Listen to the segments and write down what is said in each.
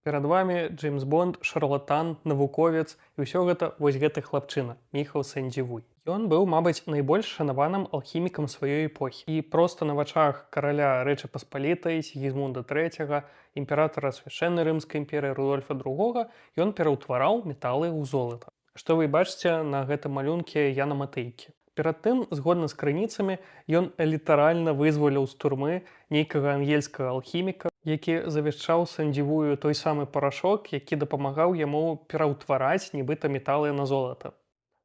Перад вами Джеймс Бонд, шарлатан, навуковец і ўсё гэта вось гэты хлапчына, Міхал Сэндзівуй. Ён быў, мабыць, найбольш шанаваным алхімікам сваёй эпохі. І проста на вачах караля Рэчы Паспалітай, Сігізмунда III, імператара свяшчэннай рымскай імперыі Рудольфа II, ён пераўтвараў металы ў золата. Што вы бачыце на гэтым малюнке Яна Матыйкі. Перад тым, згодна з крыніцамі, ён літаральна вызваліў з турмы нейкага ангельскага алхіміка, які завяшчаў Сэндзівую той самы парашок, які дапамагаў яму пераўтвараць нібыта металы на золата.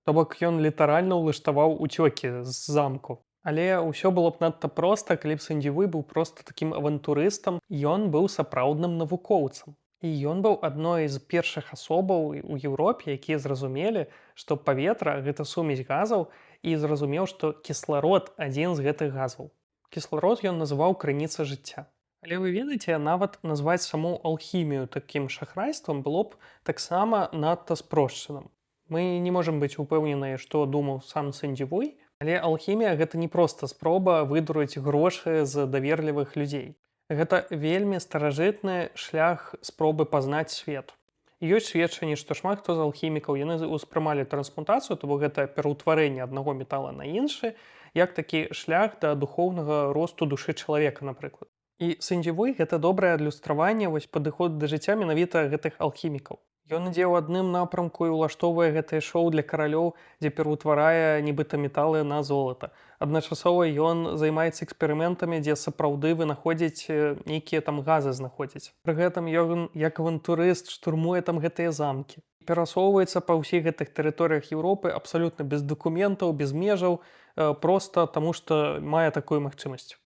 То бок ён літаральна ўлаштаваў уцёкі з замку. Але ўсё было б надта проста, калі б Сэндзівуй быў проста такім авантурыстам, ён быў сапраўдным навукоўцам. І ён быў адной з першых асобаў у Еўропе, якія зразумелі, што паветра гэта сумесь газаў, і зразумеў, што кісларод адзін з гэтых газаў. Кісларод ён называў крыніца жыцця. Але вы ведаеце, нават назваць саму алхімію такім шахрайствам было б таксама надта спрошчаным. Мы не можам быць упэўненыя, што думаў сам Сэндзівуй, але алхімія гэта не проста спроба выдурыць грошы з даверлівых людзей. Гэта вельмі старажытны шлях спробы пазнаць свет. І ёсць сведчанні, што шмат хто з алхімікаў яны ўспрымалі трансмутацыю, то бок гэта пераўтварэнне аднаго метала на іншы, як такі шлях да духоўнага росту душы чалавека, напрыклад. І Сэндзівуй гэта добрае адлюстраванне вось падыходу да жыцця менавіта гэтых алхімікаў. Ён ідзе ў адным напрамку і ўлаштоўвае гэтае шоу для каралёў, дзе пераўтварае нібыта металы на золата. Адначасова ён займаецца эксперыментамі, дзе сапраўды вынаходзіць нейкія там газы знаходзіць. Пры гэтым ён як авантурыст штурмуе там гэтыя замкі. Перасоўваецца па ўсіх гэтых тэрыторыях Еўропы абсалютна без дакументаў, без межаў, проста таму што мае такую магчымасць.